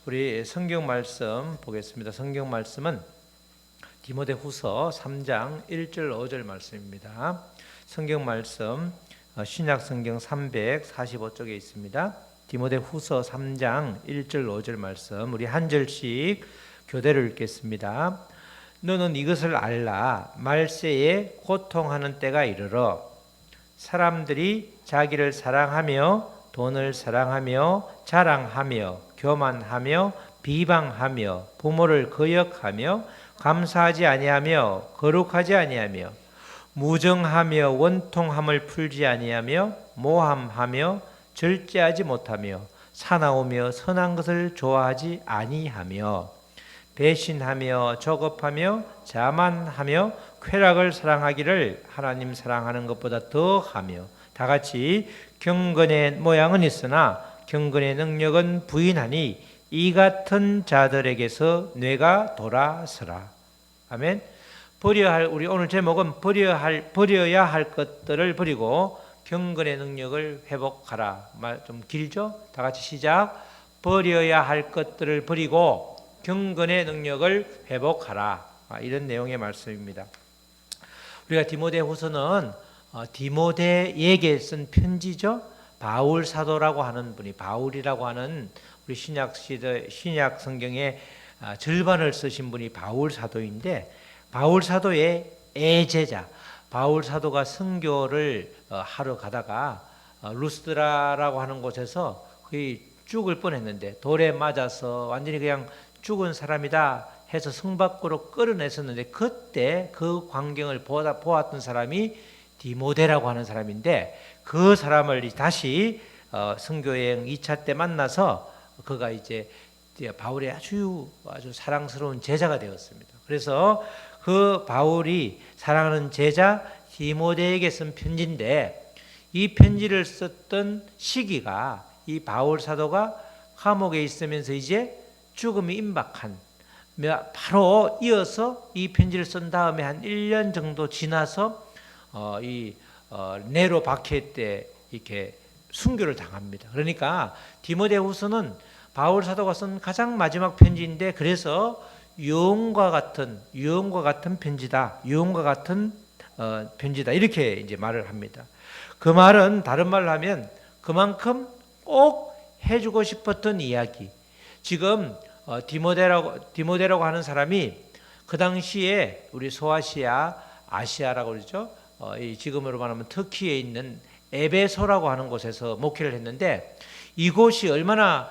우리 성경 말씀 보겠습니다. 성경 말씀은 디모데후서 3장 1절 5절 말씀입니다. 성경 말씀 신약 성경 345쪽에 있습니다. 디모데후서 3장 1절 5절 말씀 우리 한 절씩 교대로 읽겠습니다. 너는 이것을 알라. 말세에 고통하는 때가 이르러 사람들이 자기를 사랑하며 돈을 사랑하며 자랑하며 교만하며 비방하며 부모를 거역하며 감사하지 아니하며 거룩하지 아니하며 무정하며 원통함을 풀지 아니하며 모함하며 절제하지 못하며 사나우며 선한 것을 좋아하지 아니하며 배신하며 저급하며 자만하며 쾌락을 사랑하기를 하나님 사랑하는 것보다 더하며 다같이 경건의 모양은 있으나 경건의 능력은 부인하니 이 같은 자들에게서 뇌가 돌아서라. 아멘. 우리 오늘 제목은 버려야 할 것들을 버리고 경건의 능력을 회복하라. 말 좀 길죠? 다 같이 시작. 버려야 할 것들을 버리고 경건의 능력을 회복하라. 이런 내용의 말씀입니다. 우리가 디모데후서는 디모데에게 쓴 편지죠. 바울 사도라고 하는 분이 바울이라고 하는 우리 신약 성경의 절반을 쓰신 분이 바울 사도인데 바울 사도의 애제자 바울 사도가 선교를 하러 가다가 루스드라라고 하는 곳에서 거의 죽을 뻔했는데 돌에 맞아서 완전히 그냥 죽은 사람이다 해서 성 밖으로 끌어냈었는데 그때 그 광경을 보았던 사람이 디모데라고 하는 사람인데 그 사람을 다시 선교여행 2차 때 만나서 그가 이제 바울의 아주 사랑스러운 제자가 되었습니다. 그래서 그 바울이 사랑하는 제자 디모데에게 쓴 편지인데 이 편지를 썼던 시기가 이 바울 사도가 감옥에 있으면서 이제 죽음이 임박한 바로 이어서 이 편지를 쓴 다음에 한 1년 정도 지나서 네로 박해 때 이렇게 순교를 당합니다. 그러니까 디모데후서는 바울 사도가 쓴 가장 마지막 편지인데 그래서 유언과 같은 편지다. 유언과 같은 편지다. 이렇게 이제 말을 합니다. 그 말은 다른 말로 하면 그만큼 꼭 해주고 싶었던 이야기. 지금 디모데라고 하는 사람이 그 당시에 우리 아시아라고 그러죠. 지금으로 말하면 터키에 있는 에베소라고 하는 곳에서 목회를 했는데 이곳이 얼마나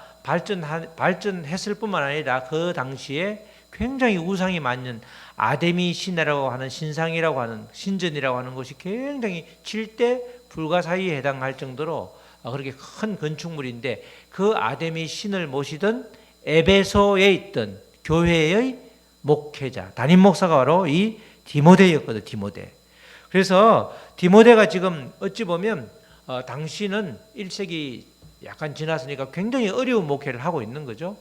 발전했을 뿐만 아니라 그 당시에 굉장히 우상이 많은 아데미 신이라고 하는 신상이라고 하는 신전이라고 하는 것이 굉장히 7대 불가사의에 해당할 정도로 그렇게 큰 건축물인데 그 아데미 신을 모시던 에베소에 있던 교회의 목회자 담임 목사가 바로 이 디모데였거든. 디모데. 그래서 디모데가 지금 어찌 보면 당시는 1세기 약간 지났으니까 굉장히 어려운 목회를 하고 있는 거죠.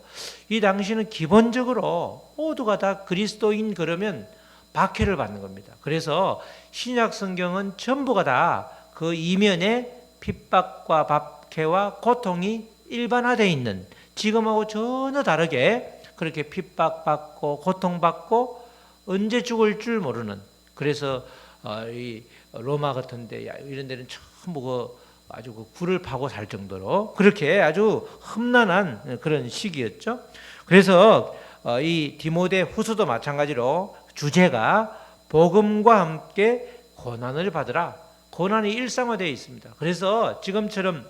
이 당시는 기본적으로 모두가 다 그리스도인 그러면 박해를 받는 겁니다. 그래서 신약 성경은 전부가 다 그 이면에 핍박과 박해와 고통이 일반화되어 있는 지금하고 전혀 다르게 그렇게 핍박받고 고통받고 언제 죽을 줄 모르는 그래서 이 로마 같은 데 이런 데는 전부 아주 굴을 파고 살 정도로 그렇게 아주 험난한 그런 시기였죠. 그래서 이 디모데 후서도 마찬가지로 주제가 복음과 함께 고난을 받으라. 고난이 일상화되어 있습니다. 그래서 지금처럼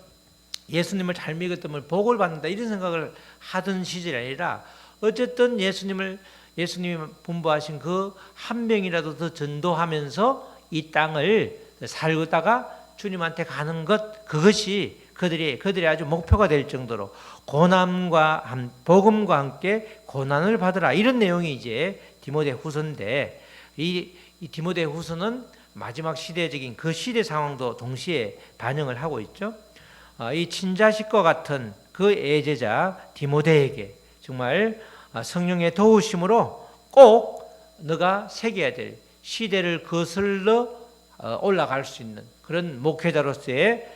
예수님을 잘 믿었다면 복을 받는다 이런 생각을 하던 시절이 아니라 어쨌든 예수님이 분부하신 그 한 명이라도 더 전도하면서 이 땅을 살다가 주님한테 가는 것 그것이 그들의 아주 목표가 될 정도로 복음과 함께 고난을 받으라 이런 내용이 이제 디모데후서인데 이 디모데후서는 마지막 시대적인 그 시대 상황도 동시에 반영을 하고 있죠. 이 친자식과 같은 그 애제자 디모데에게 정말 성령의 도우심으로 꼭 너가 새겨야 될 시대를 거슬러 올라갈 수 있는 그런 목회자로서의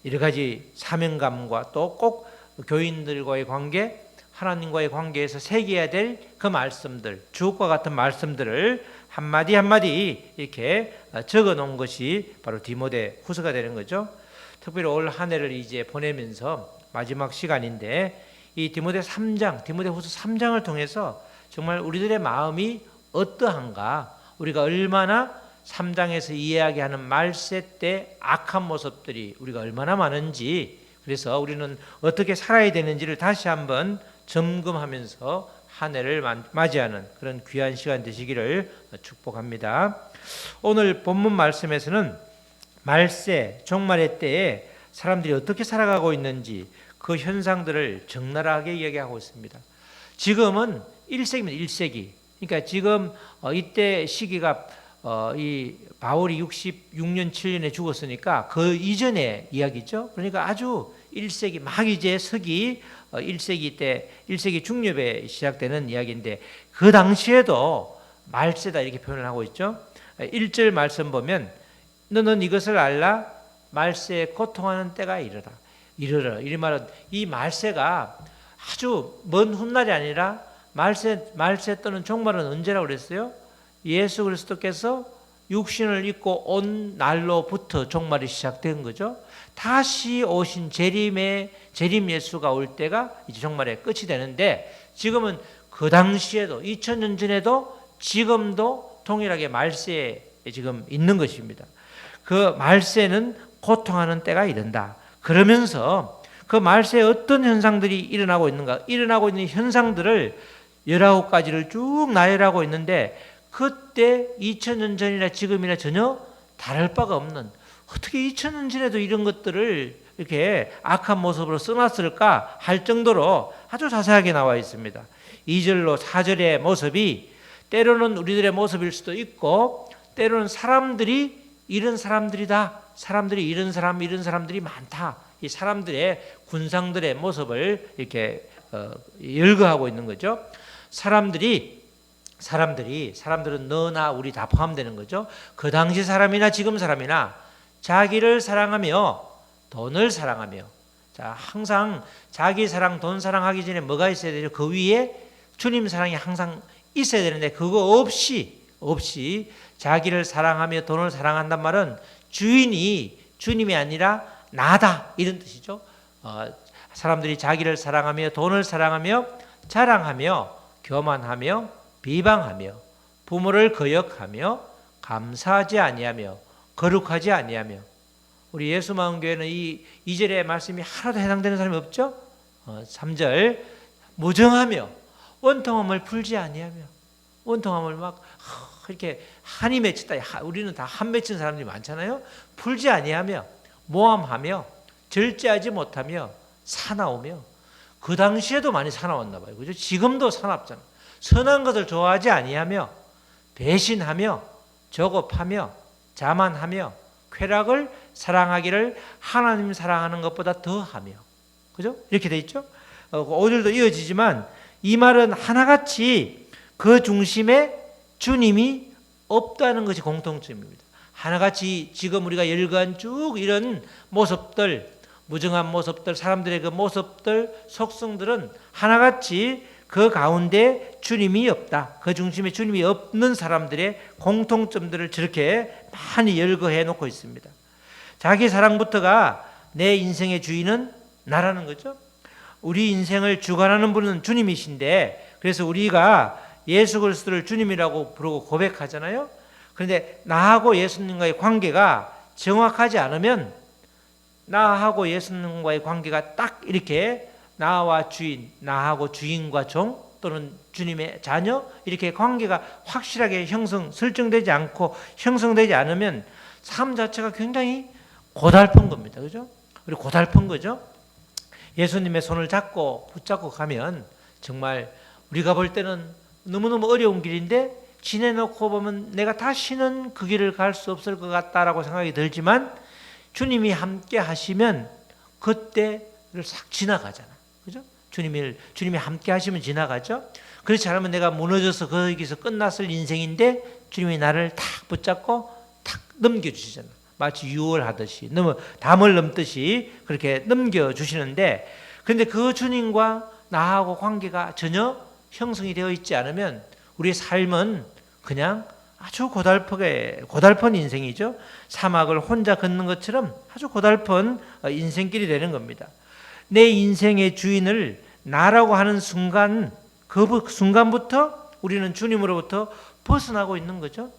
여러 가지 사명감과 또 꼭 교인들과의 관계 하나님과의 관계에서 새겨야 될 그 말씀들, 주옥과 같은 말씀들을 한마디 한마디 이렇게 적어 놓은 것이 바로 디모데 후서가 되는 거죠. 특별히 올 한 해를 이제 보내면서 마지막 시간인데 이 디모데 3장, 디모데 후서 3장을 통해서 정말 우리들의 마음이 어떠한가, 우리가 얼마나 3장에서 이야기하는 말세 때 악한 모습들이 우리가 얼마나 많은지, 그래서 우리는 어떻게 살아야 되는지를 다시 한번 점검하면서 한 해를 맞이하는 그런 귀한 시간 되시기를 축복합니다. 오늘 본문 말씀에서는 말세, 종말의 때에 사람들이 어떻게 살아가고 있는지 그 현상들을 적나라하게 이야기하고 있습니다. 지금은 1세기입니다. 1세기. 그러니까 지금 이때 시기가 이 바울이 66년 7년에 죽었으니까 그 이전의 이야기죠. 그러니까 아주 1세기 막 이제 서기 1세기 때 1세기 중엽에 시작되는 이야기인데 그 당시에도 말세다 이렇게 표현을 하고 있죠. 1절 말씀 보면 너는 이것을 알라 말세에 고통하는 때가 이르라. 이 말은 이 말세가 아주 먼 훗날이 아니라 말세 또는 종말은 언제라고 그랬어요? 예수 그리스도께서 육신을 입고 온 날로부터 종말이 시작된 거죠. 다시 오신 재림 예수가 올 때가 이제 종말의 끝이 되는데 지금은 그 당시에도 2000년 전에도 지금도 동일하게 말세에 지금 있는 것입니다. 그 말세는 고통하는 때가 이른다. 그러면서 그 말세에 어떤 현상들이 일어나고 있는가? 일어나고 있는 현상들을 19가지를 쭉 나열하고 있는데 그때 2000년 전이나 지금이나 전혀 다를 바가 없는, 어떻게 2000년 전에도 이런 것들을 이렇게 악한 모습으로 써놨을까 할 정도로 아주 자세하게 나와 있습니다. 2절로 4절의 모습이 때로는 우리들의 모습일 수도 있고 때로는 사람들이 이런 사람들이다, 사람들이 이런 사람들이 많다, 이 사람들의 군상들의 모습을 이렇게 열거하고 있는 거죠. 사람들은 너나 우리 다 포함되는 거죠. 그 당시 사람이나 지금 사람이나 자기를 사랑하며 돈을 사랑하며, 자, 항상 자기 사랑, 돈 사랑하기 전에 뭐가 있어야 되죠? 그 위에 주님 사랑이 항상 있어야 되는데 그거 없이 자기를 사랑하며 돈을 사랑한단 말은 주인이 주님이 아니라 나다 이런 뜻이죠. 사람들이 자기를 사랑하며 돈을 사랑하며 자랑하며 교만하며 비방하며 부모를 거역하며 감사하지 아니하며 거룩하지 아니하며. 우리 예수마음교회는 이 2절의 말씀이 하나도 해당되는 사람이 없죠. 3절 무정하며 원통함을 풀지 아니하며. 원통함을 막 이렇게 한이 맺혔다. 우리는 다 한 맺힌 사람들이 많잖아요. 풀지 아니하며 모함하며 절제하지 못하며 사나우며. 그 당시에도 많이 사나웠나 봐요. 그죠? 지금도 사납잖아. 선한 것을 좋아하지 아니하며 배신하며 조급하며 자만하며 쾌락을 사랑하기를 하나님 사랑하는 것보다 더하며. 그죠? 이렇게 돼 있죠? 5절도 이어지지만 이 말은 하나같이 그 중심에 주님이 없다는 것이 공통점입니다. 하나같이 지금 우리가 열거한 쭉 이런 모습들, 무정한 모습들, 사람들의 그 모습들, 속성들은 하나같이 그 가운데 주님이 없다. 그 중심에 주님이 없는 사람들의 공통점들을 저렇게 많이 열거해 놓고 있습니다. 자기 사랑부터가 내 인생의 주인은 나라는 거죠. 우리 인생을 주관하는 분은 주님이신데, 그래서 우리가 예수 그리스도를 주님이라고 부르고 고백하잖아요. 그런데 나하고 예수님과의 관계가 정확하지 않으면, 나하고 예수님과의 관계가 딱 이렇게 나와 주인, 나하고 주인과 종 또는 주님의 자녀, 이렇게 관계가 확실하게 설정되지 않고 형성되지 않으면 삶 자체가 굉장히 고달픈 겁니다. 그죠? 그리고 고달픈 거죠. 예수님의 손을 붙잡고 가면 정말 우리가 볼 때는 너무너무 어려운 길인데 지내놓고 보면 내가 다시는 그 길을 갈 수 없을 것 같다라고 생각이 들지만 주님이 함께 하시면 그때를 싹 지나가잖아. 그죠? 주님이 함께 하시면 지나가죠. 그렇지 않으면 내가 무너져서 거기서 끝났을 인생인데 주님이 나를 탁 붙잡고 탁 넘겨주시잖아. 마치 유월하듯이 담을 넘듯이 그렇게 넘겨주시는데, 그런데 그 주님과 나하고 관계가 전혀 형성이 되어 있지 않으면 우리의 삶은 그냥 아주 고달픈 인생이죠. 사막을 혼자 걷는 것처럼 아주 고달픈 인생길이 되는 겁니다. 내 인생의 주인을 나라고 하는 순간, 그 순간부터 우리는 주님으로부터 벗어나고 있는 거죠.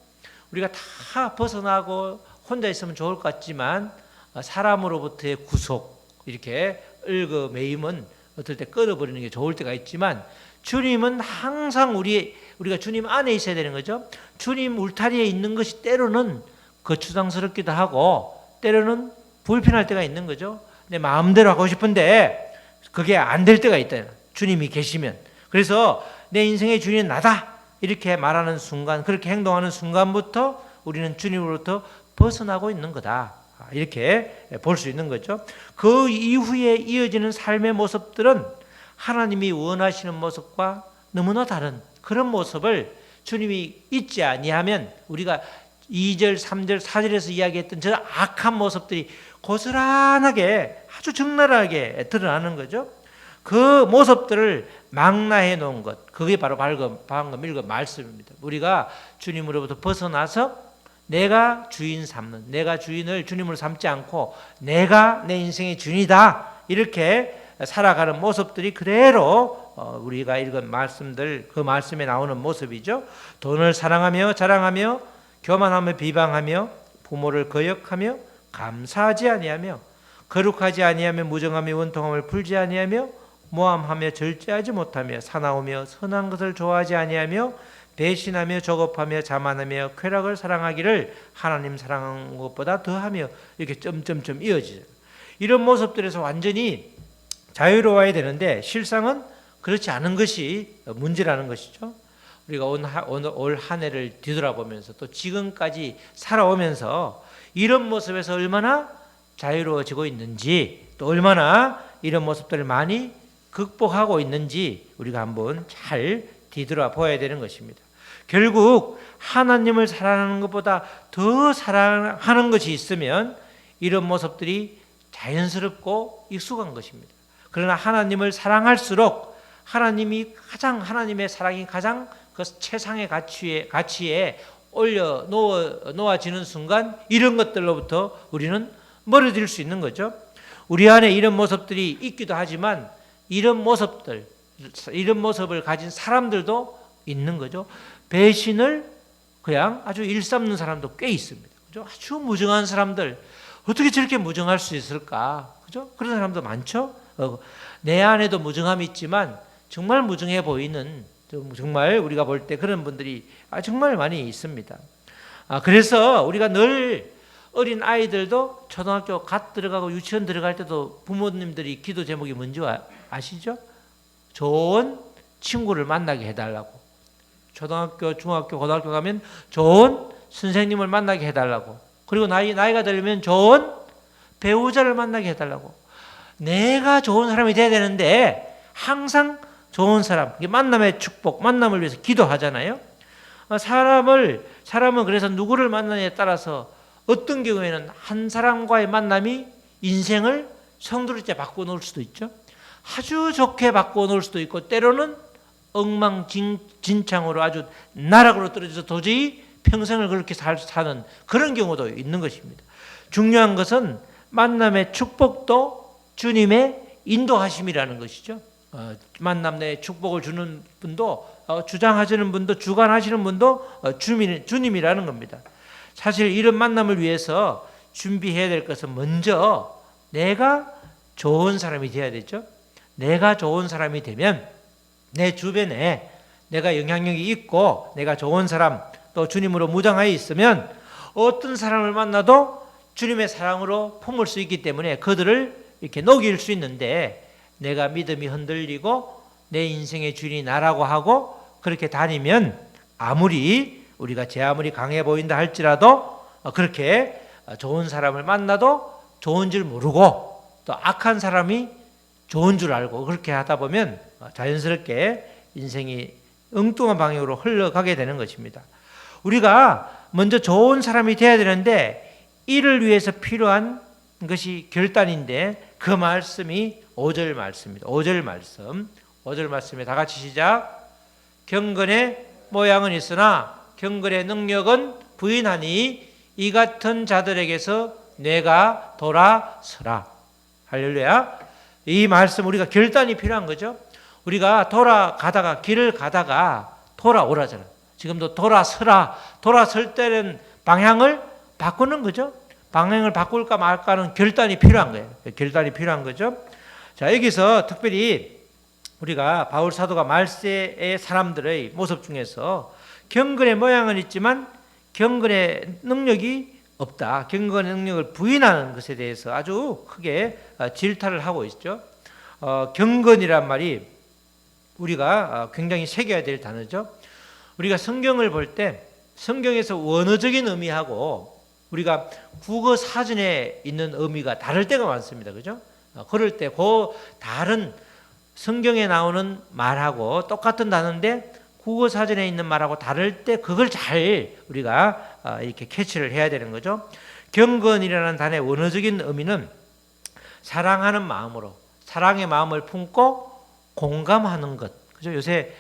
우리가 다 벗어나고 혼자 있으면 좋을 것 같지만 사람으로부터의 구속, 이렇게 얽어매임은 어떨 때 끊어버리는 게 좋을 때가 있지만 주님은 항상 우리가 주님 안에 있어야 되는 거죠. 주님 울타리에 있는 것이 때로는 거추장스럽기도 하고 때로는 불편할 때가 있는 거죠. 내 마음대로 하고 싶은데 그게 안 될 때가 있다. 주님이 계시면. 그래서 내 인생의 주인은 나다 이렇게 말하는 순간, 그렇게 행동하는 순간부터 우리는 주님으로부터 벗어나고 있는 거다, 이렇게 볼 수 있는 거죠. 그 이후에 이어지는 삶의 모습들은 하나님이 원하시는 모습과 너무나 다른 그런 모습을 주님이 잊지 아니하면 우리가 2절, 3절, 4절에서 이야기했던 저 악한 모습들이 고스란하게 아주 적나라하게 드러나는 거죠. 그 모습들을 망라해 놓은 것, 그게 바로 방금 읽은 말씀입니다. 우리가 주님으로부터 벗어나서 내가 주인 삼는, 내가 주인을 주님으로 삼지 않고 내가 내 인생의 주인이다 이렇게 살아가는 모습들이 그대로 우리가 읽은 말씀들, 그 말씀에 나오는 모습이죠. 돈을 사랑하며 자랑하며 교만하며 비방하며 부모를 거역하며 감사하지 아니하며 거룩하지 아니하며 무정하며 원통함을 풀지 아니하며 모함하며 절제하지 못하며 사나우며 선한 것을 좋아하지 아니하며 배신하며 조급하며 자만하며 쾌락을 사랑하기를 하나님 사랑하는 것보다 더하며 이렇게 점점점 이어지죠. 이런 모습들에서 완전히 자유로워야 되는데 실상은 그렇지 않은 것이 문제라는 것이죠. 우리가 올 한 해를 뒤돌아보면서 또 지금까지 살아오면서 이런 모습에서 얼마나 자유로워지고 있는지, 또 얼마나 이런 모습들을 많이 극복하고 있는지 우리가 한번 잘 뒤돌아봐야 되는 것입니다. 결국 하나님을 사랑하는 것보다 더 사랑하는 것이 있으면 이런 모습들이 자연스럽고 익숙한 것입니다. 그러나 하나님을 사랑할수록 하나님의 사랑이 가장 그 최상의 가치에 올려 놓아지는 순간 이런 것들로부터 우리는 멀어질 수 있는 거죠. 우리 안에 이런 모습들이 있기도 하지만 이런 모습을 가진 사람들도 있는 거죠. 배신을 그냥 아주 일삼는 사람도 꽤 있습니다. 그죠? 아주 무정한 사람들, 어떻게 저렇게 무정할 수 있을까? 그죠? 그런 사람도 많죠. 내 안에도 무정함이 있지만 정말 무정해 보이는, 정말 우리가 볼 때 그런 분들이 정말 많이 있습니다. 그래서 우리가 늘 어린 아이들도 초등학교 갓 들어가고 유치원 들어갈 때도 부모님들이 기도 제목이 뭔지 아시죠? 좋은 친구를 만나게 해달라고. 초등학교, 중학교, 고등학교 가면 좋은 선생님을 만나게 해달라고. 그리고 나이가 들면 좋은 배우자를 만나게 해달라고. 내가 좋은 사람이 돼야 되는데 항상 좋은 사람, 만남의 축복, 만남을 위해서 기도하잖아요. 사람은 그래서 누구를 만나냐에 따라서 어떤 경우에는 한 사람과의 만남이 인생을 성도롭게 바꿔놓을 수도 있죠. 아주 좋게 바꿔놓을 수도 있고 때로는 엉망진창으로 아주 나락으로 떨어져서 도저히 평생을 그렇게 사는 그런 경우도 있는 것입니다. 중요한 것은 만남의 축복도 주님의 인도하심이라는 것이죠. 만남 내 축복을 주는 분도 주장하시는 분도 주관하시는 분도 주님이라는 겁니다. 사실 이런 만남을 위해서 준비해야 될 것은 먼저 내가 좋은 사람이 되어야 되죠. 내가 좋은 사람이 되면 내 주변에 내가 영향력이 있고 내가 좋은 사람 또 주님으로 무장하여 있으면 어떤 사람을 만나도 주님의 사랑으로 품을 수 있기 때문에 그들을 이렇게 녹일 수 있는데 내가 믿음이 흔들리고 내 인생의 주인이 나라고 하고 그렇게 다니면 우리가 제 아무리 강해 보인다 할지라도 그렇게 좋은 사람을 만나도 좋은 줄 모르고 또 악한 사람이 좋은 줄 알고 그렇게 하다 보면 자연스럽게 인생이 엉뚱한 방향으로 흘러가게 되는 것입니다. 우리가 먼저 좋은 사람이 되어야 되는데 이를 위해서 필요한 것이 결단인데 그 말씀이 5절 말씀입니다. 5절 말씀 5절 말씀에 다 같이 시작. 경건의 모양은 있으나 경건의 능력은 부인하니 이 같은 자들에게서 내가 돌아서라. 할렐루야. 이 말씀 우리가 결단이 필요한 거죠. 우리가 돌아가다가 길을 가다가 돌아오라잖아. 지금도 돌아서라. 돌아설 때는 방향을 바꾸는 거죠. 방향을 바꿀까 말까는 결단이 필요한 거예요. 결단이 필요한 거죠. 자, 여기서 특별히 우리가 바울 사도가 말세의 사람들의 모습 중에서 경건의 모양은 있지만 경건의 능력이 없다. 경건의 능력을 부인하는 것에 대해서 아주 크게 질타를 하고 있죠. 경건이란 말이 우리가 굉장히 새겨야 될 단어죠. 우리가 성경을 볼 때 성경에서 원어적인 의미하고 우리가 국어 사전에 있는 의미가 다를 때가 많습니다. 그죠? 그럴 때 그 다른 성경에 나오는 말하고 똑같은 단어인데 국어 사전에 있는 말하고 다를 때 그걸 잘 우리가 이렇게 캐치를 해야 되는 거죠. 경건이라는 단어의 원어적인 의미는 사랑하는 마음으로 사랑의 마음을 품고 공감하는 것. 그죠? 요새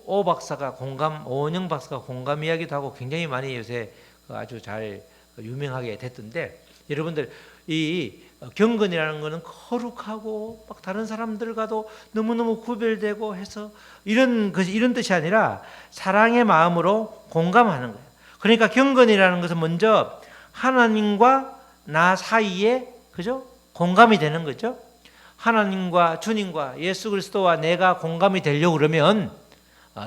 오은영 박사가 공감 이야기도 하고 굉장히 많이 요새 아주 잘 유명하게 됐던데, 여러분들 이 경건이라는 것은 거룩하고 막 다른 사람들과도 너무너무 구별되고 해서 이런 뜻이 아니라 사랑의 마음으로 공감하는 거예요. 그러니까 경건이라는 것은 먼저 하나님과 나 사이에, 그죠? 공감이 되는 거죠. 하나님과 주님과 예수 그리스도와 내가 공감이 되려고 그러면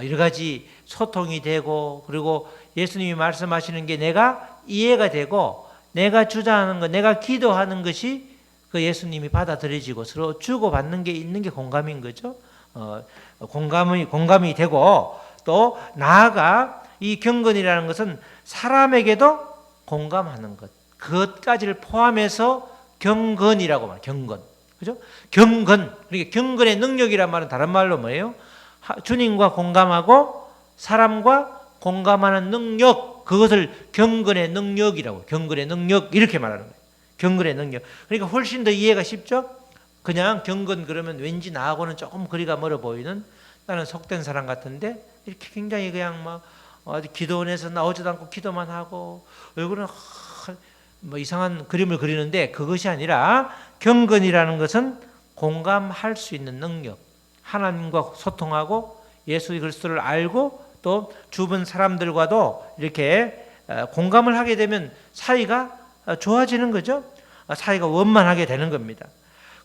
여러 가지 소통이 되고, 그리고 예수님이 말씀하시는 게 내가 이해가 되고, 내가 주장하는 것, 내가 기도하는 것이 그 예수님이 받아들여지고 서로 주고받는 게 있는 게 공감인 거죠. 공감이 되고, 또 나아가 이 경건이라는 것은 사람에게도 공감하는 것, 그것까지를 포함해서 경건이라고 말해요. 경건. 그죠? 경건. 그러니까 경건의 능력이란 말은 다른 말로 뭐예요? 주님과 공감하고 사람과 공감하는 능력, 그것을 경건의 능력이라고, 경건의 능력 이렇게 말하는 거예요. 경건의 능력. 그러니까 훨씬 더 이해가 쉽죠? 그냥 경건 그러면 왠지 나하고는 조금 거리가 멀어 보이는, 나는 속된 사람 같은데 이렇게 굉장히 그냥 막 기도원에서 나오지도 않고 기도만 하고 얼굴은 뭐 이상한 그림을 그리는데, 그것이 아니라 경건이라는 것은 공감할 수 있는 능력, 하나님과 소통하고 예수 그리스도를 알고 또 주변 사람들과도 이렇게 공감을 하게 되면 사이가 좋아지는 거죠. 사이가 원만하게 되는 겁니다.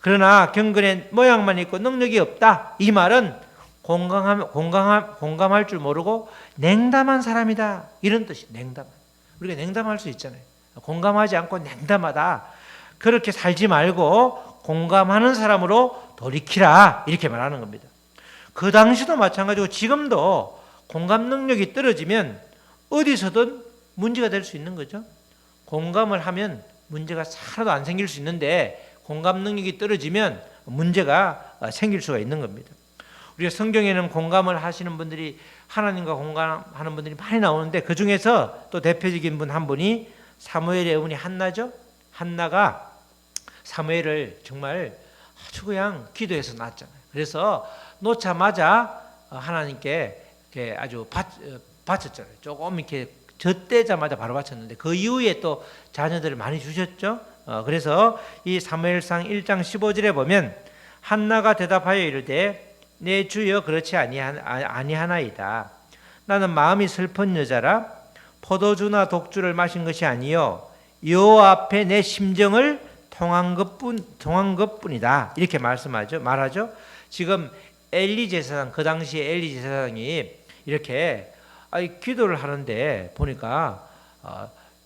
그러나 경건의 모양만 있고 능력이 없다, 이 말은 공감할 줄 모르고 냉담한 사람이다, 이런 뜻이. 냉담. 우리가 냉담할 수 있잖아요. 공감하지 않고 냉담하다, 그렇게 살지 말고 공감하는 사람으로 돌이키라, 이렇게 말하는 겁니다. 그 당시도 마찬가지고 지금도 공감 능력이 떨어지면 어디서든 문제가 될 수 있는 거죠. 공감을 하면 문제가 하나도 안 생길 수 있는데 공감 능력이 떨어지면 문제가 생길 수가 있는 겁니다. 우리가 성경에는 공감을 하시는 분들이, 하나님과 공감하는 분들이 많이 나오는데, 그 중에서 또 대표적인 분 한 분이 사무엘의 어머니 한나죠. 한나가 사무엘을 정말 아주 그냥 기도해서 낳았잖아요. 그래서 놓자마자 하나님께 이렇게 아주 바쳤잖아요. 조금 이렇게 젖대자마자 바로 바쳤는데 그 이후에 또 자녀들을 많이 주셨죠. 그래서 이 사무엘상 1장 15절에 보면 한나가 대답하여 이르되 내 주여 그렇지 아니하나이다. 나는 마음이 슬픈 여자라 포도주나 독주를 마신 것이 아니요 여호와 앞에 내 심정을 통한 것뿐이다. 이렇게 말하죠. 지금 엘리 제사장, 그 당시에 엘리 제사장이 이렇게 기도를 하는데 보니까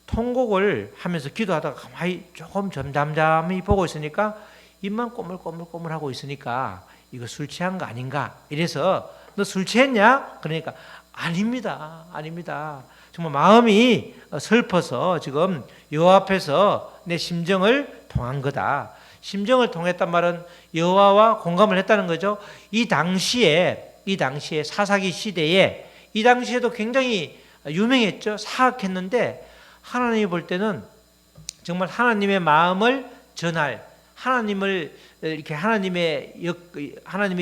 통곡을 하면서 기도하다가 가만히 조금 잠잠히 보고 있으니까 입만 꼬물꼬물 하고 있으니까 이거 술 취한 거 아닌가? 이래서 너 술 취했냐? 그러니까 아닙니다. 정말 마음이 슬퍼서 지금 여호와 앞에서 내 심정을 통한 거다. 심정을 통했단 말은 여호와와 공감을 했다는 거죠. 이 당시에 사사기 시대에, 이 당시에도 굉장히 유명했죠. 사악했는데 하나님이 볼 때는 정말 하나님의 마음을 전할, 하나님을 이렇게 하나님의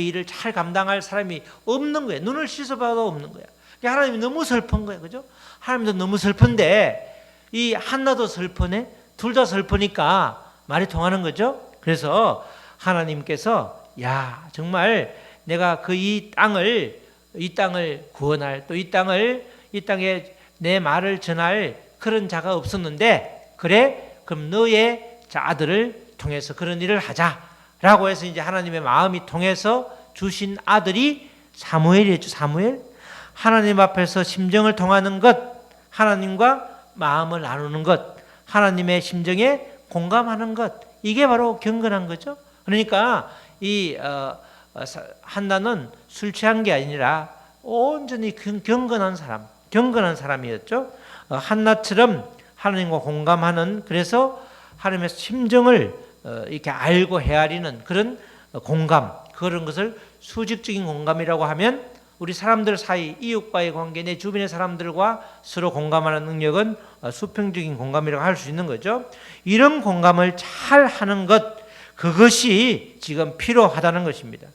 일을 잘 감당할 사람이 없는 거예요. 눈을 씻어봐도 없는 거야. 하나님이 너무 슬픈 거예요, 그죠? 하나님도 너무 슬픈데 이 한나도 슬프네. 둘 다 슬프니까 말이 통하는 거죠. 그래서 하나님께서 야 정말 내가 이 땅을 구원할 또 이 땅에 내 말을 전할 그런 자가 없었는데 그래 그럼 너의 아들을 통해서 그런 일을 하자라고 해서 이제 하나님의 마음이 통해서 주신 아들이 사무엘이었죠. 사무엘. 하나님 앞에서 심정을 통하는 것, 하나님과 마음을 나누는 것, 하나님의 심정에 공감하는 것, 이게 바로 경건한 거죠. 그러니까 이 한나는 술 취한 게 아니라 온전히 경건한 사람이었죠. 한나처럼 하나님과 공감하는, 그래서 하나님의 심정을 이렇게 알고 헤아리는 그런 공감, 그런 것을 수직적인 공감이라고 하면 우리 사람들 사이, 이웃과의 관계, 내 주변의 사람들과 서로 공감하는 능력은 수평적인 공감이라고 할 수 있는 거죠. 이런 공감을 잘 하는 것, 그것이 지금 필요하다는 것입니다.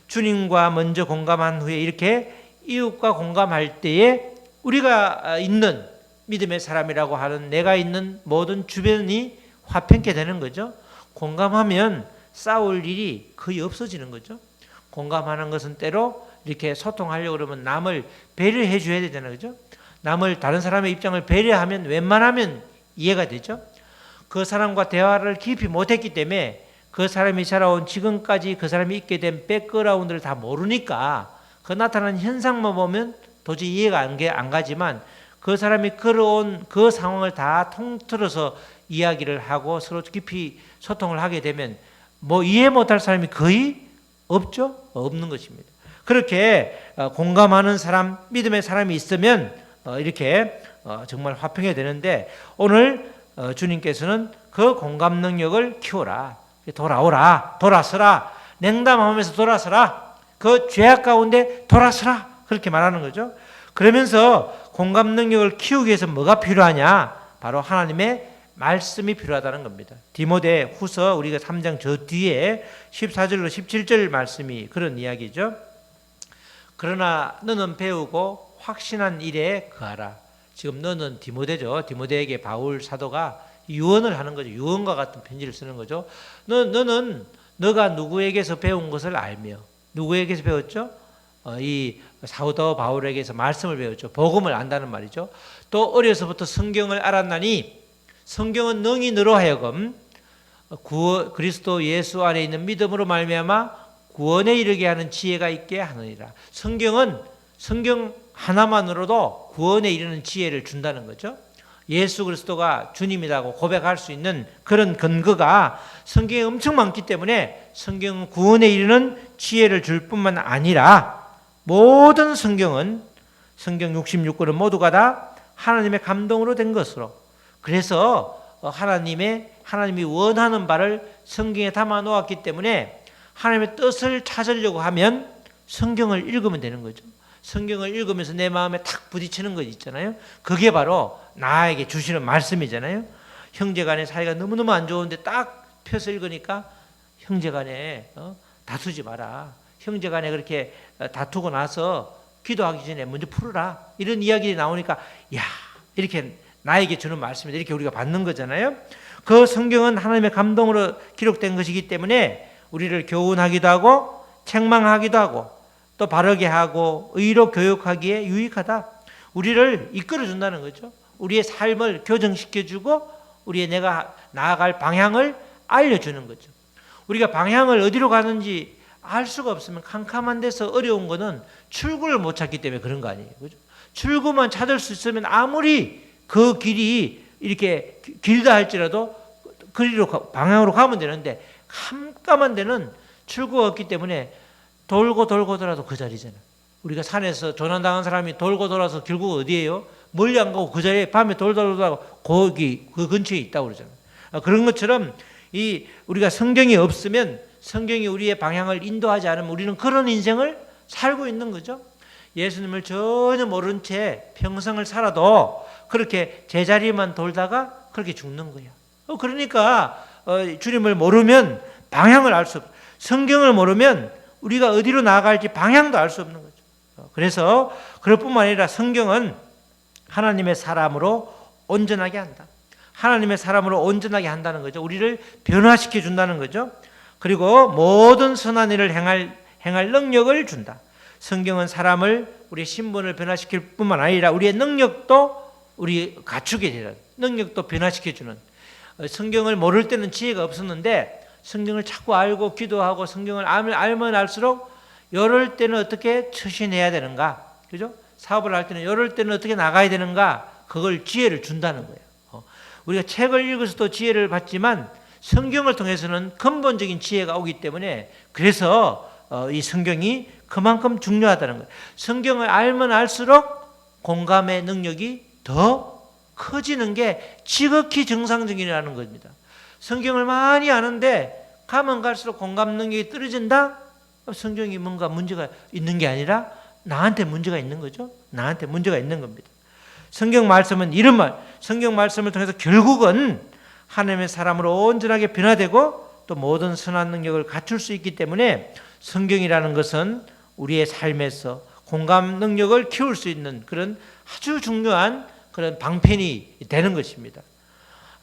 주님과 먼저 공감한 후에 이렇게 이웃과 공감할 때에 우리가 있는 믿음의 사람이라고 하는 내가 있는 모든 주변이 화평케 되는 거죠. 공감하면 싸울 일이 거의 없어지는 거죠. 공감하는 것은 때로 이렇게 소통하려고 그러면 남을 배려해 줘야 되잖아요. 그죠? 다른 사람의 입장을 배려하면 웬만하면 이해가 되죠. 그 사람과 대화를 깊이 못했기 때문에 그 사람이 자라온 지금까지 그 사람이 있게 된 백그라운드를 다 모르니까 그 나타나는 현상만 보면 도저히 이해가 안 가지만 그 사람이 걸어온 그 상황을 다 통틀어서 이야기를 하고 서로 깊이 소통을 하게 되면 뭐 이해 못할 사람이 거의 없죠? 없는 것입니다. 그렇게 공감하는 사람, 믿음의 사람이 있으면 이렇게 정말 화평해야 되는데 오늘 주님께서는 그 공감 능력을 키워라. 돌아오라. 돌아서라. 냉담하면서 돌아서라. 그 죄악 가운데 돌아서라. 그렇게 말하는 거죠. 그러면서 공감 능력을 키우기 위해서 뭐가 필요하냐? 바로 하나님의 말씀이 필요하다는 겁니다. 디모데 후서 우리가 3장 저 뒤에 14절로 17절 말씀이 그런 이야기죠. 그러나 너는 배우고 확신한 일에 거하라. 지금 너는 디모데죠. 디모데에게 바울 사도가 유언을 하는 거죠. 유언과 같은 편지를 쓰는 거죠. 너는 너가 누구에게서 배운 것을 알며, 누구에게서 배웠죠? 이 사도 바울에게서 말씀을 배웠죠. 복음을 안다는 말이죠. 또 어려서부터 성경을 알았나니 성경은 능히 너로 하여금 그리스도 예수 안에 있는 믿음으로 말미암아 구원에 이르게 하는 지혜가 있게 하느니라. 성경은 성경 하나만으로도 구원에 이르는 지혜를 준다는 거죠. 예수 그리스도가 주님이라고 고백할 수 있는 그런 근거가 성경에 엄청 많기 때문에 성경은 구원에 이르는 지혜를 줄 뿐만 아니라 모든 성경은 성경 66권은 모두가 다 하나님의 감동으로 된 것으로, 그래서 하나님이 원하는 바를 성경에 담아 놓았기 때문에 하나님의 뜻을 찾으려고 하면 성경을 읽으면 되는 거죠. 성경을 읽으면서 내 마음에 탁 부딪히는 것 있잖아요. 그게 바로 나에게 주시는 말씀이잖아요. 형제간의 사이가 너무너무 안 좋은데 딱 펴서 읽으니까 형제간에 다투지 마라. 형제간에 그렇게 다투고 나서 기도하기 전에 먼저 풀어라. 이런 이야기가 나오니까 야, 이렇게 나에게 주는 말씀이 이렇게 우리가 받는 거잖아요. 그 성경은 하나님의 감동으로 기록된 것이기 때문에 우리를 교훈하기도 하고 책망하기도 하고 또 바르게 하고 의로 교육하기에 유익하다. 우리를 이끌어 준다는 거죠. 우리의 삶을 교정시켜주고 우리의 내가 나아갈 방향을 알려주는 거죠. 우리가 방향을 어디로 가는지 알 수가 없으면 캄캄한 데서 어려운 거는 출구를 못 찾기 때문에 그런 거 아니에요. 그죠? 출구만 찾을 수 있으면 아무리 그 길이 이렇게 길다 할지라도 그리로 방향으로 가면 되는데 캄캄한 데는 출구가 없기 때문에 돌고 돌아도 그 자리잖아. 우리가 산에서 조난당한 사람이 돌고 돌아서 결국 어디예요? 멀리 안 가고 그 자리에 밤에 돌고 거기 그 근처에 있다고 그러잖아요. 그런 것처럼 우리가 성경이 없으면 성경이 우리의 방향을 인도하지 않으면 우리는 그런 인생을 살고 있는 거죠. 예수님을 전혀 모른 채 평생을 살아도 그렇게 제자리만 돌다가 그렇게 죽는 거야. 그러니까 주님을 모르면 방향을 알 수 없어요. 성경을 모르면 우리가 어디로 나아갈지 방향도 알 수 없는 거죠. 그래서 그럴 뿐만 아니라 성경은 하나님의 사람으로 온전하게 한다. 하나님의 사람으로 온전하게 한다는 거죠. 우리를 변화시켜 준다는 거죠. 그리고 모든 선한 일을 행할 능력을 준다. 성경은 사람을, 우리의 신분을 변화시킬 뿐만 아니라 우리의 능력도 우리 갖추게 되는, 능력도 변화시켜 주는. 성경을 모를 때는 지혜가 없었는데 성경을 자꾸 알고 기도하고 성경을 알면 알수록 이럴 때는 어떻게 처신해야 되는가, 그죠? 사업을 할 때는 이럴 때는 어떻게 나가야 되는가, 그걸 지혜를 준다는 거예요. 우리가 책을 읽어서도 지혜를 받지만 성경을 통해서는 근본적인 지혜가 오기 때문에, 그래서 이 성경이 그만큼 중요하다는 거예요. 성경을 알면 알수록 공감의 능력이 더 커지는 게 지극히 정상적이라는 겁니다. 성경을 많이 아는데 가면 갈수록 공감 능력이 떨어진다? 성경이 뭔가 문제가 있는 게 아니라 나한테 문제가 있는 거죠. 나한테 문제가 있는 겁니다. 성경 말씀은 이런 말, 성경 말씀을 통해서 결국은 하나님의 사람으로 온전하게 변화되고 또 모든 선한 능력을 갖출 수 있기 때문에 성경이라는 것은 우리의 삶에서 공감 능력을 키울 수 있는 그런 아주 중요한 그런 방편이 되는 것입니다.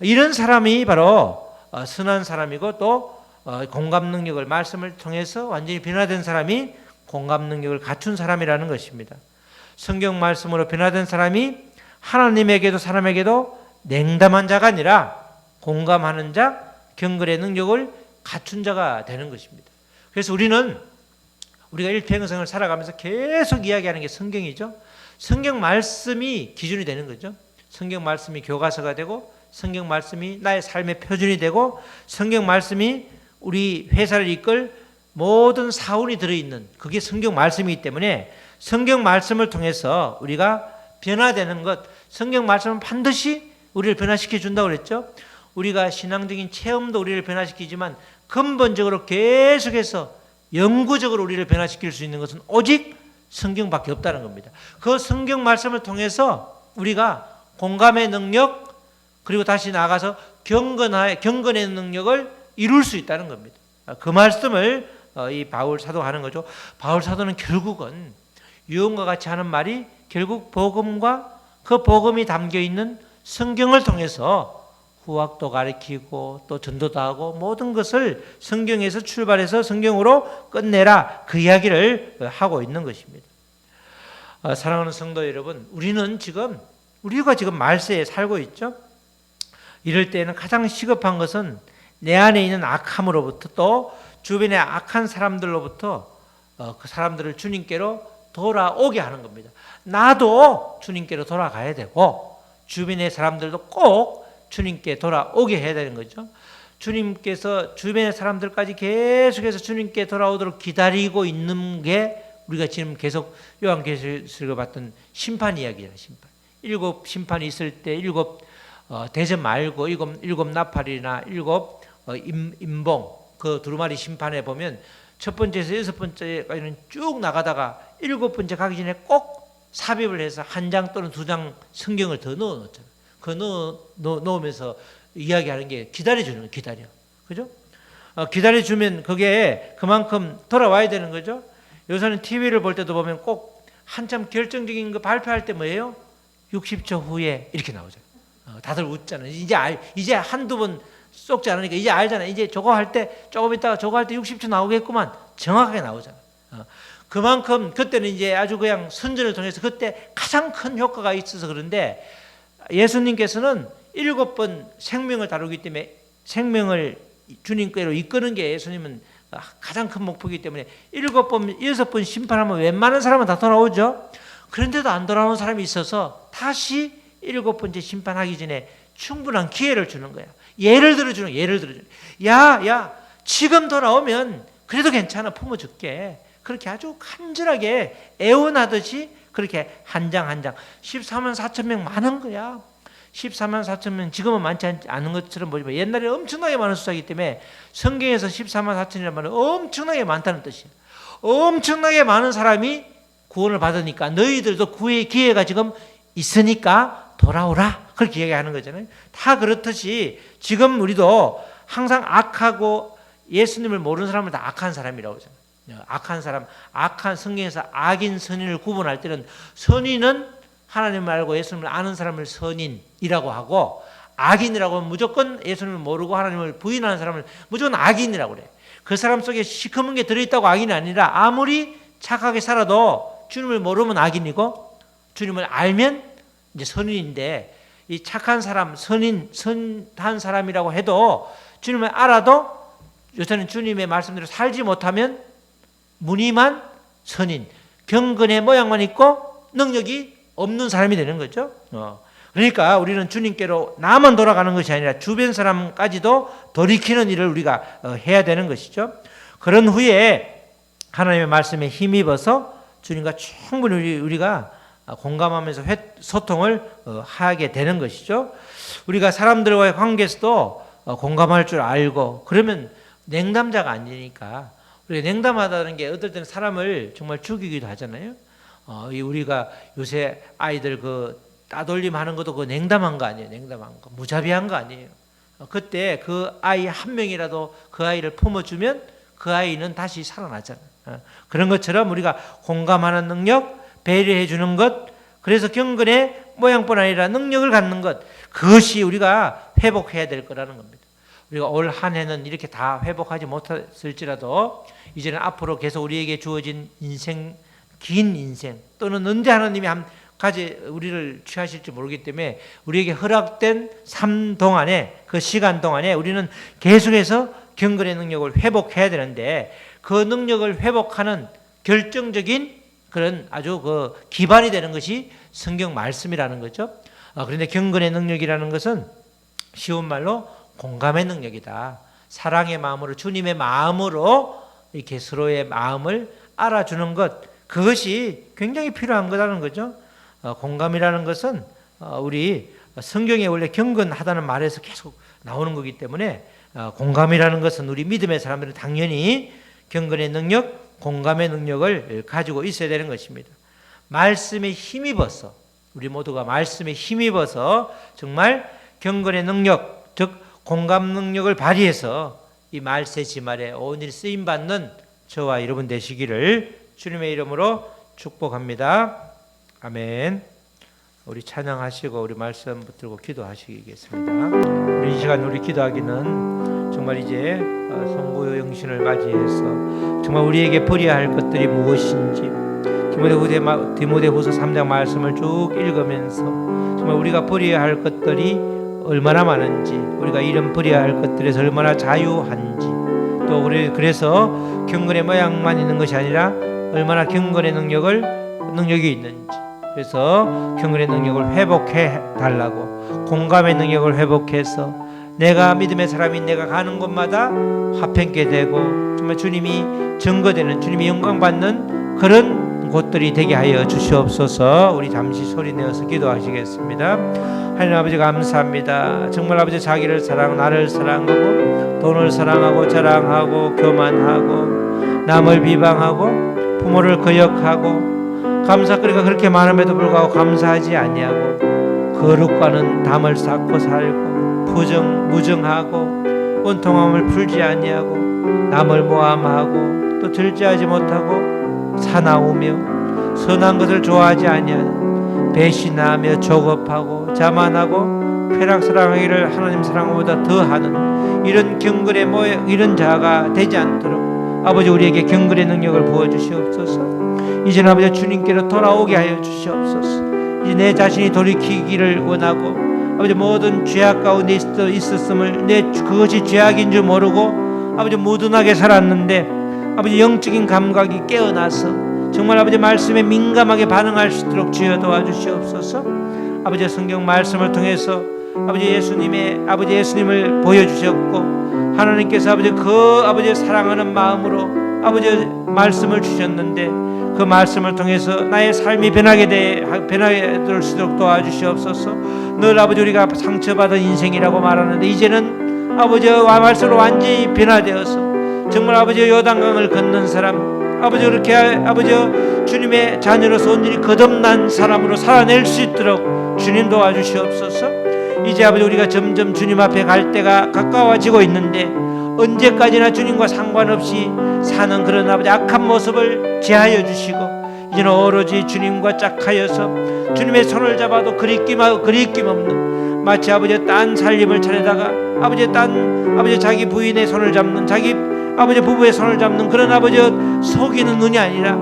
이런 사람이 바로 선한 사람이고 또 공감 능력을, 말씀을 통해서 완전히 변화된 사람이 공감 능력을 갖춘 사람이라는 것입니다. 성경 말씀으로 변화된 사람이 하나님에게도 사람에게도 냉담한 자가 아니라 공감하는 자, 경건의 능력을 갖춘 자가 되는 것입니다. 그래서 우리가 일평생을 살아가면서 계속 이야기하는 게 성경이죠. 성경 말씀이 기준이 되는 거죠. 성경 말씀이 교과서가 되고 성경 말씀이 나의 삶의 표준이 되고 성경 말씀이 우리 회사를 이끌 모든 사원이 들어있는, 그게 성경 말씀이기 때문에 성경 말씀을 통해서 우리가 변화되는 것, 성경 말씀은 반드시 우리를 변화시켜 준다고 그랬죠. 우리가 신앙적인 체험도 우리를 변화시키지만 근본적으로 계속해서 영구적으로 우리를 변화시킬 수 있는 것은 오직 성경밖에 없다는 겁니다. 그 성경 말씀을 통해서 우리가 공감의 능력, 그리고 다시 나아가서 경건의 능력을 이룰 수 있다는 겁니다. 그 말씀을 이 바울 사도가 하는 거죠. 바울 사도는 결국은 유언과 같이 하는 말이 결국 복음과 그 복음이 담겨 있는 성경을 통해서 후학도 가르치고 또 전도도 하고 모든 것을 성경에서 출발해서 성경으로 끝내라, 그 이야기를 하고 있는 것입니다. 사랑하는 성도 여러분, 우리가 지금 말세에 살고 있죠. 이럴 때는 가장 시급한 것은 내 안에 있는 악함으로부터 또 주변의 악한 사람들로부터 그 사람들을 주님께로 돌아오게 하는 겁니다. 나도 주님께로 돌아가야 되고 주변의 사람들도 꼭 주님께 돌아오게 해야 되는 거죠. 주님께서 주변의 사람들까지 계속해서 주님께 돌아오도록 기다리고 있는 게 우리가 지금 계속 요한계시록을 봤던 심판 이야기잖아요. 심판. 7 심판이 있을 때 7 대접 말고 7 나팔이나 7 임봉, 그 두루마리 심판에 보면 첫 번째에서 6번째까지는 쭉 나가다가 7번째 가기 전에 꼭 삽입을 해서 한 장 또는 2장 성경을 더 넣어 놓잖아요. 그 넣으면서 이야기하는 게 기다려주는 거예요. 기다려. 그죠? 기다려주면 그게 그만큼 돌아와야 되는 거죠. 요새는 TV를 볼 때도 보면 꼭 한참 결정적인 거 발표할 때 뭐예요? 60초 후에 이렇게 나오잖아요. 다들 웃잖아요. 이제 한두 번 쏙지 않으니까 이제 알잖아요. 이제 저거 할 때, 조금 있다가 저거 할 때 60초 나오겠구만. 정확하게 나오잖아요. 그만큼 그때는 이제 아주 그냥 선전을 통해서 그때 가장 큰 효과가 있어서 그런데 예수님께서는 7번 생명을 다루기 때문에 생명을 주님께로 이끄는 게 예수님은 가장 큰 목표이기 때문에 7번, 6번 심판하면 웬만한 사람은 다 돌아오죠. 그런데도 안 돌아오는 사람이 있어서 다시 7번째 심판하기 전에 충분한 기회를 주는 거야. 예를 들어주는 거야. 야, 지금 돌아오면 그래도 괜찮아, 품어줄게. 그렇게 아주 간절하게 애원하듯이 그렇게 한 장 한 장 14만 4천 명 많은 거야. 14만 4천 명 지금은 많지 않은 것처럼 보지만 옛날에 엄청나게 많은 숫자이기 때문에 성경에서 14만 4천이라는 말은 엄청나게 많다는 뜻이에요. 엄청나게 많은 사람이 구원을 받으니까 너희들도 구의 기회가 지금 있으니까 돌아오라, 그렇게 얘기하는 거잖아요. 다 그렇듯이 지금 우리도 항상 악하고 예수님을 모르는 사람을 다 악한 사람이라고 하잖아요. 악한 사람, 악한 성경에서 악인 선인을 구분할 때는 선인은 하나님을 알고 예수님을 아는 사람을 선인이라고 하고 악인이라고 하면 무조건 예수님을 모르고 하나님을 부인하는 사람을 무조건 악인이라고 그래. 그 사람 속에 시커먼 게 들어있다고 악인이 아니라 아무리 착하게 살아도 주님을 모르면 악인이고 주님을 알면 이제 선인인데 이 착한 사람, 선한 사람이라고 해도 주님을 알아도 요새는 주님의 말씀대로 살지 못하면 무늬만 선인, 경건의 모양만 있고 능력이 없는 사람이 되는 거죠. 그러니까 우리는 주님께로 나만 돌아가는 것이 아니라 주변 사람까지도 돌이키는 일을 우리가 해야 되는 것이죠. 그런 후에 하나님의 말씀에 힘입어서 주님과 충분히 우리가 공감하면서 소통을 하게 되는 것이죠. 우리가 사람들과의 관계에서도 공감할 줄 알고 그러면 냉담자가 아니니까 우리가 냉담하다는 게 어떨 때는 사람을 정말 죽이기도 하잖아요. 우리가 요새 아이들 그 따돌림 하는 것도 그 냉담한 거 아니에요. 냉담한 거, 무자비한 거 아니에요. 그때 그 아이 한 명이라도 그 아이를 품어주면 그 아이는 다시 살아나잖아요. 그런 것처럼 우리가 공감하는 능력, 배려해 주는 것, 그래서 경건의 모양뿐 아니라 능력을 갖는 것, 그것이 우리가 회복해야 될 거라는 겁니다. 우리가 올 한 해는 이렇게 다 회복하지 못했을지라도 이제는 앞으로 계속 우리에게 주어진 인생, 긴 인생 또는 언제 하나님이 우리를 취하실지 모르기 때문에 우리에게 허락된 삶 동안에 그 시간 동안에 우리는 계속해서 경건의 능력을 회복해야 되는데 그 능력을 회복하는 결정적인 그런 아주 그 기반이 되는 것이 성경 말씀이라는 거죠. 그런데 경건의 능력이라는 것은 쉬운 말로 공감의 능력이다. 사랑의 마음으로 주님의 마음으로 이렇게 서로의 마음을 알아주는 것, 그것이 굉장히 필요한 거라는 거죠. 공감이라는 것은 우리 성경에 원래 경건하다는 말에서 계속 나오는 거기 때문에 공감이라는 것은 우리 믿음의 사람들은 당연히 경건의 능력, 공감의 능력을 가지고 있어야 되는 것입니다. 말씀에 힘입어서 우리 모두가 말씀에 힘입어서 정말 경건의 능력, 즉 공감 능력을 발휘해서 이 말세지말에 온전히 쓰임받는 저와 여러분 되시기를 주님의 이름으로 축복합니다. 아멘. 우리 찬양하시고 우리 말씀 붙들고 기도하시겠습니다. 우리 이 시간 우리 기도하기는 정말 이제 성부 영신을 맞이해서 정말 우리에게 버려야 할 것들이 무엇인지 디모데후서 3장 말씀을 쭉 읽으면서 정말 우리가 버려야 할 것들이 얼마나 많은지, 우리가 이런 버려야 할 것들에서 얼마나 자유한지, 또 우리 그래서 경건의 모양만 있는 것이 아니라 얼마나 경건의 능력이 있는지, 그래서 경건의 능력을 회복해 달라고, 공감의 능력을 회복해서 내가 믿음의 사람인 내가 가는 곳마다 화평케 되고 정말 주님이 증거되는, 주님이 영광받는 그런 곳들이 되게 하여 주시옵소서. 우리 잠시 소리내어서 기도하시겠습니다. 하나님 아버지 감사합니다. 정말 아버지 자기를 나를 사랑하고 돈을 사랑하고 자랑하고 교만하고 남을 비방하고 부모를 거역하고 감사거리가 그렇게 많음에도 불구하고 감사하지 아니하고 거룩과는 담을 쌓고 살고 무정하고 원통함을 풀지 아니하고 남을 모함하고 또 절제하지 못하고 사나우며 선한 것을 좋아하지 아니하는 배신하며 조급하고 자만하고 쾌락 사랑하기를 하나님 사랑보다 더하는 이런 경건의 모양, 이런 자가 되지 않도록 아버지 우리에게 경건의 능력을 부어주시옵소서. 이제는 아버지 주님께로 돌아오게 하여 주시옵소서. 이제 내 자신이 돌이키기를 원하고 아버지 모든 죄악 가운데 있었음을 그것이 죄악인 줄 모르고 아버지 무둔하게 살았는데 아버지 영적인 감각이 깨어나서 정말 아버지 말씀에 민감하게 반응할 수 있도록 주여 도와주시옵소서. 아버지 성경 말씀을 통해서 아버지 예수님을 보여주셨고 하나님께서 아버지 사랑하는 마음으로 아버지 말씀을 주셨는데 그 말씀을 통해서 나의 삶이 변하게 될 수 있도록 도와주시옵소서. 늘 아버지 우리가 상처받은 인생이라고 말하는데 이제는 아버지와 말씀으로 완전히 변화되어서 정말 아버지 요단강을 걷는 사람, 아버지 그렇게 아버지 주님의 자녀로서 온전히 거듭난 사람으로 살아낼 수 있도록 주님 도와주시옵소서. 이제 아버지 우리가 점점 주님 앞에 갈 때가 가까워지고 있는데 언제까지나 주님과 상관없이 사는 그런 아버지 악한 모습을 제하여 주시고 이제는 오로지 주님과 짝하여서 주님의 손을 잡아도 그리낌 없는 마치 아버지 딴 살림을 차려다가 아버지 자기 부인의 손을 잡는 자기 아버지 부부의 손을 잡는 그런 아버지 속이는 눈이 아니라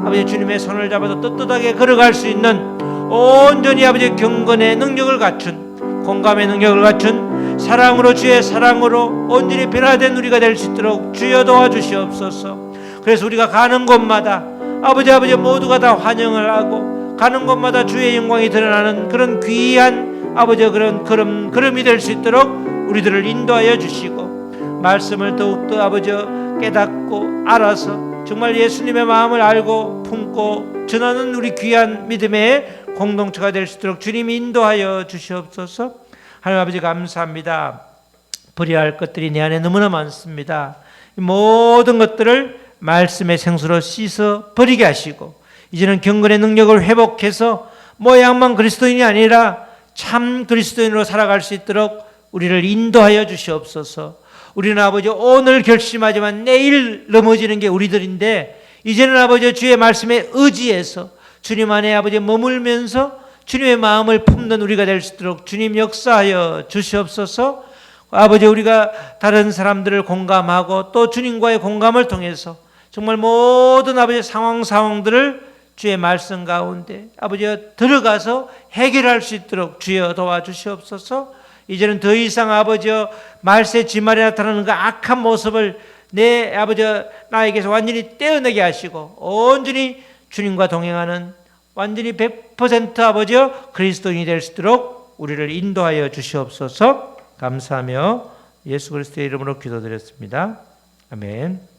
아버지 주님의 손을 잡아도 떳떳하게 걸어갈 수 있는 온전히 아버지 경건의 능력을 갖춘 공감의 능력을 갖춘 사랑으로 주의 사랑으로 온전히 변화된 우리가 될 수 있도록 주여 도와주시옵소서. 그래서 우리가 가는 곳마다 아버지 모두가 다 환영을 하고 가는 곳마다 주의 영광이 드러나는 그런 귀한 아버지 그런 걸음이 될 수 있도록 우리들을 인도하여 주시고 말씀을 더욱더 아버지 깨닫고 알아서 정말 예수님의 마음을 알고 품고 전하는 우리 귀한 믿음의 공동체가 될 수 있도록 주님이 인도하여 주시옵소서. 하나님 아버지 감사합니다. 버려야 할 것들이 내 안에 너무나 많습니다. 모든 것들을 말씀의 생수로 씻어 버리게 하시고 이제는 경건의 능력을 회복해서 모양만 그리스도인이 아니라 참 그리스도인으로 살아갈 수 있도록 우리를 인도하여 주시옵소서. 우리는 아버지 오늘 결심하지만 내일 넘어지는 게 우리들인데 이제는 아버지 주의 말씀에 의지해서 주님 안에 아버지 머물면서 주님의 마음을 품는 우리가 될 수 있도록 주님 역사하여 주시옵소서. 아버지 우리가 다른 사람들을 공감하고 또 주님과의 공감을 통해서 정말 모든 아버지 상황들을 주의 말씀 가운데 아버지 들어가서 해결할 수 있도록 주여 도와주시옵소서. 이제는 더 이상 아버지 말세 지말에 나타나는 그 악한 모습을 내 아버지 나에게서 완전히 떼어내게 하시고 온전히 주님과 동행하는 완전히 100% 아버지 그리스도인이 될 수 있도록 우리를 인도하여 주시옵소서. 감사하며 예수 그리스도의 이름으로 기도드렸습니다. 아멘.